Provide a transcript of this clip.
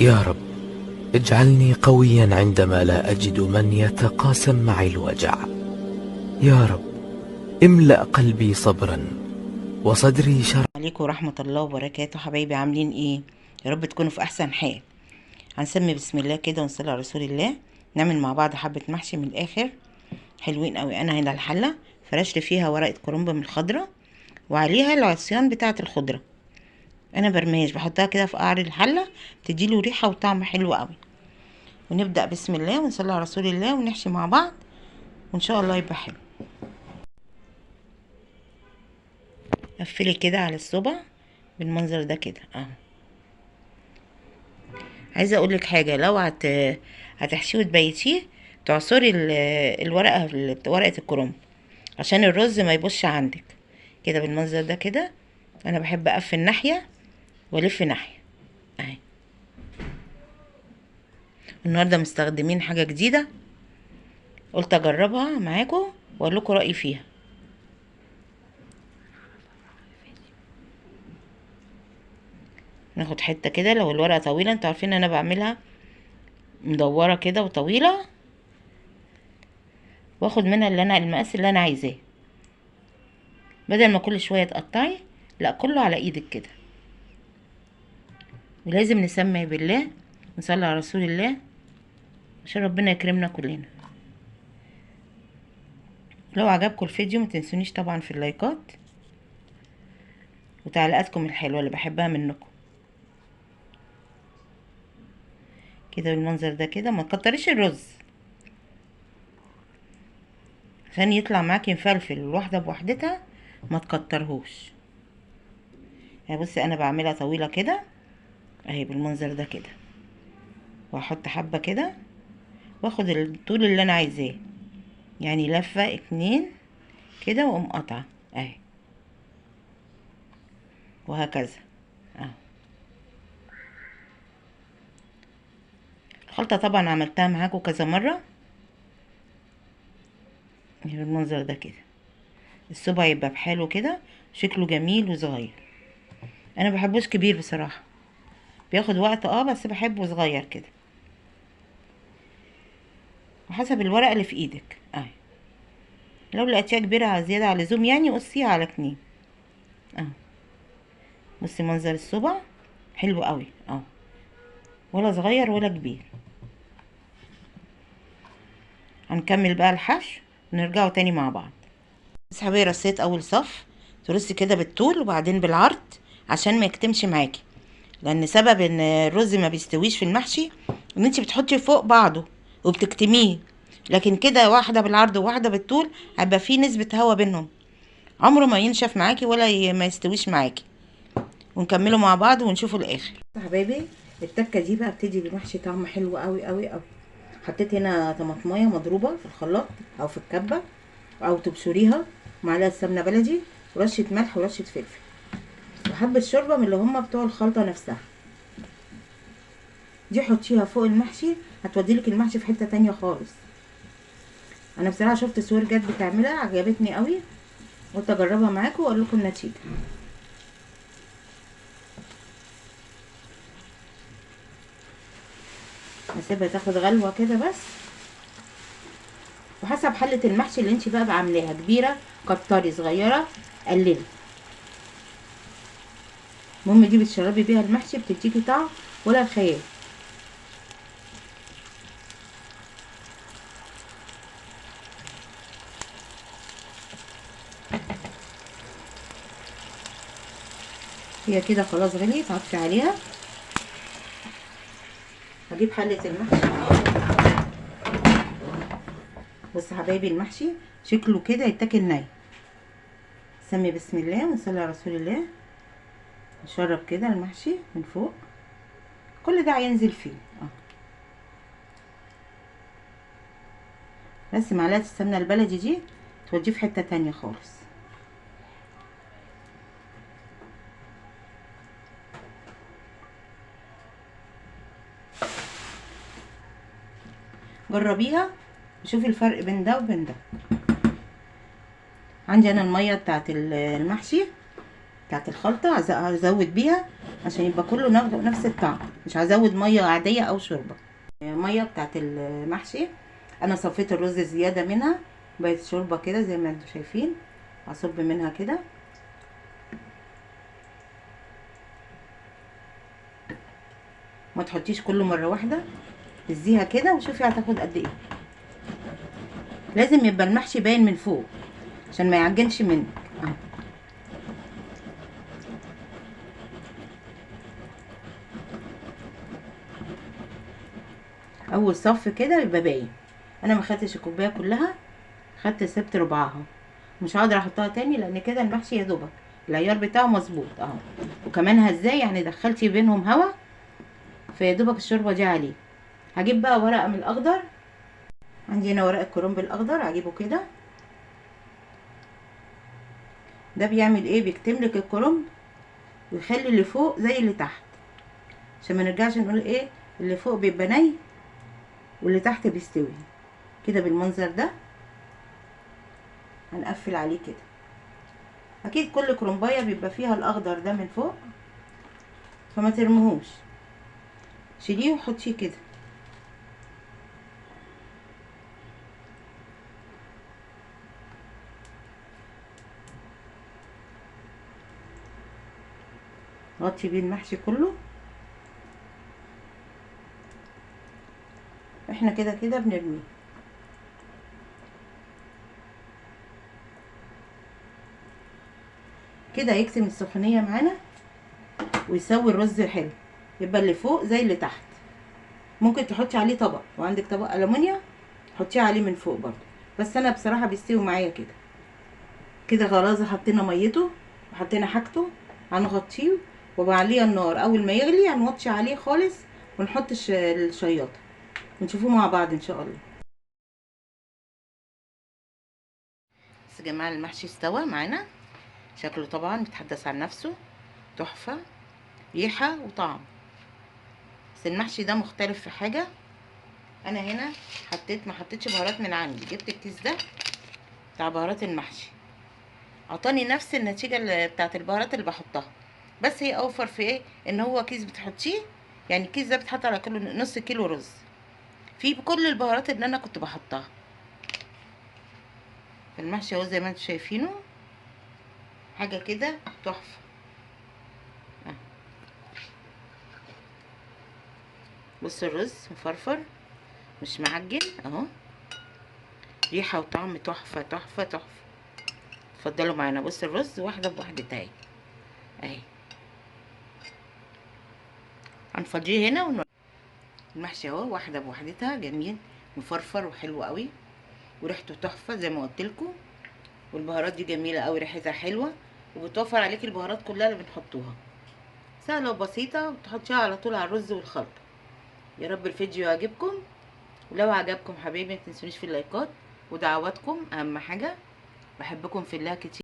يا رب اجعلني قويا عندما لا أجد من يتقاسم معي الوجع. يا رب املأ قلبي صبرا وصدري شرعا. عليكم ورحمة الله وبركاته. حبايبي عاملين ايه؟ يا رب تكونوا في احسن حال. هنسمي بسم الله كده ونصلي على رسول الله. نعمل مع بعض حبة محشي من الاخر حلوين قوي. انا هنا الحلة فرشت فيها ورقة كرنب من الخضرة وعليها العصيان بتاعة الخضرة. انا برماش بحطها كده في قعر الحلة، بتديله ريحة وطعم حلو قوي. ونبدأ بسم الله ونصلي على رسول الله ونحشي مع بعض وان شاء الله يبقى حلو. قفلي كده على الصبع بالمنظر ده كده اهو. عايزه اقول لك حاجه، لو هتحشيه وتبيتيه تعصري الورقه، ورقه الكرنب، عشان الرز ما يبصش عندك كده بالمنظر ده كده. انا بحب اقفل ناحيه والف ناحيه اهي. النهارده مستخدمين حاجه جديده، قلت اجربها معاكم واقول لكم رايي فيها. ناخد حته كده، لو الورقه طويله انتوا عارفين انا بعملها مدوره كده وطويله، واخد منها المقاس اللي انا عايزاه، بدل ما كل شويه تقطعي، لا كله على ايدك كده. ولازم نسمي بالله ونصلي على رسول الله عشان ربنا يكرمنا كلنا. لو عجبكم الفيديو ما تنسونيش طبعا في اللايكات وتعليقاتكم الحلوه اللي بحبها منكم كده بالمنظر ده كده. ما تكتريش الرز عشان يطلع معاكي مفلفل واحده بوحدتها، ما تكترهوش. يعني بصي انا بعملها طويله كده اهي بالمنظر ده كده، وهحط حبه كده واخد الطول اللي انا عايزاه، يعني لفه اتنين كده واقوم قاطعه اهي، وهكذا اهو. الخلطه طبعا عملتها معاكم كذا مره بالمنظر ده كده. الصبع يبقى بحاله كده، شكله جميل وصغير. انا بحبوش كبير بصراحه، بياخد وقت بس بحبه صغير كده، وحسب الورقه اللي في ايدك اهي. لو لقيتيها كبيره زياده على اللزوم يعني قصيها على اتنين اهو. بصي منظر الصبع حلو قوي اهو، ولا صغير ولا كبير. هنكمل بقى الحشو ونرجعوا تاني مع بعض. اسحبي رصيت اول صف، ترصي كده بالطول وبعدين بالعرض عشان ما يكتمش معاكي، لان سبب ان الرز ما بيستويش في المحشي ان انت بتحطي فوق بعضه وبتكتميه، لكن كده واحده بالعرض وواحده بالطول هيبقى فيه نسبه هوا بينهم، عمره ما ينشف معاكي ولا ما يستويش معاكي. ونكمله مع بعض ونشوفه الاخر. حبايبي التكه دي بقى بتدي للمحشي طعم حلو قوي قوي قوي. حطيت هنا طماطمايه مضروبه في الخلاط او في الكبه او تبشريها، معلقه سمنه بلدي ورشه ملح ورشه فلفل وحبه شوربه من اللي هم بتوع الخلطه نفسها. دي حطيها فوق المحشي هتوديلك المحشي في حته تانية خالص. انا بصراحه شفت صور جت بتعملها عجبتني قوي، قلت اجربها معاكم واقول لكم النتيجه. هسيبها تاخد غلوه كده بس، وحسب حله المحشي اللي انت بقى عاملاها، كبيره كتري، صغيره قللي. المهم دي بتشربي بيها المحشي بتديكي طعم ولا الخيال. هي كده خلاص غليت، هطفي عليها. هجيب حله المحشي. بص حبايبي المحشي شكله كده يتاكل ني. سمي بسم الله ونصلي على رسول الله. نشرب كده المحشي من فوق، كل ده هينزل فيه بس معلقه السمنه البلدي دي توديه في حته تانية خالص. جربيها وشوفي الفرق بين ده وبين ده. عندي انا الميه بتاعت المحشي بتاعت الخلطه هزود بيها عشان يبقى كله نفس الطعم. مش هزود ميه عاديه او شوربه. الميه بتاعت المحشي انا صفيت الرز زياده منها، بقت شوربه كده زي ما انتم شايفين. اصب منها كده. ما تحطيش كله مره واحده، تزيها كده وشوفي هتاخد قد ايه. لازم يبقى المحشي باين من فوق عشان ما يعجنش منك اهو. اول صف كده يبقى باين. انا ما خدتش الكوبايه كلها، سبت ربعها. مش هقدر احطها تاني لان كده المحشي يا دوبك العيار بتاعه مظبوط اهو. وكمان هزاي يعني دخلتي بينهم هوا، فيا دوبك الشوربه دي عليه. هجيب بقى ورقه من الاخضر، عندي هنا ورق الكرنب الاخضر، هجيبه كده. ده بيعمل ايه؟ بيكتم لك الكرنب ويخلي اللي فوق زي اللي تحت، عشان ما نرجعش نقول ايه اللي فوق بيبقى ني واللي تحت بيستوي. كده بالمنظر ده هنقفل عليه كده. اكيد كل كرنبايه بيبقى فيها الاخضر ده من فوق، فما ترموهوش، شيليه وحطيه كده. غطي بيه المحشي كله. احنا كده كده بنرميه. كده يكتم السخونيه معانا ويسوي الرز حلو، يبقى اللي فوق زي اللي تحت. ممكن تحطي عليه طبق، وعندك طبق ألمونيا حطيه عليه من فوق برضه، بس انا بصراحه بيستوي معايا كده. كده خلاص حطينا ميته وحطينا حاجته، هنغطيه وبعليه النار. اول ما يغلي هنوطي عليه خالص ونحط الشياطه ونشوفوه مع بعض ان شاء الله. بس يا جماعه المحشي استوى معانا، شكله طبعا بيتحدث عن نفسه، تحفه ريحه وطعم. بس المحشي ده مختلف في حاجه. انا هنا ما حطيتش بهارات من عندي، جبت الكيس ده بتاع بهارات المحشي، عطاني نفس النتيجه بتاعت البهارات اللي بحطها، بس هي اوفر في ايه؟ ان هو كيس بتحطيه، يعني الكيس ده بيتحط على كل نص كيلو رز فيه بكل البهارات اللي انا كنت بحطها في المحشي اهو. زي ما انتم شايفينه حاجه كده تحفه. بص الرز مفرفر مش معجن اهو، ريحه وطعم تحفه تحفه تحفه. اتفضلوا معانا. بص الرز واحده بواحدتها اهي. هنفضيه هنا المحشي اهو واحده بوحدتها، جميل مفرفر وحلو قوي وريحته تحفه زي ما قلت لكم. والبهارات دي جميله قوي، ريحتها حلوه وبتوفر عليكي البهارات كلها اللي بنحطوها. سهله وبسيطه وتحطيها على طول على الرز والخلطه. يا رب الفيديو يعجبكم، ولو عجبكم حبايبي متنسونيش في اللايكات ودعواتكم اهم حاجه. بحبكم في الله كتير.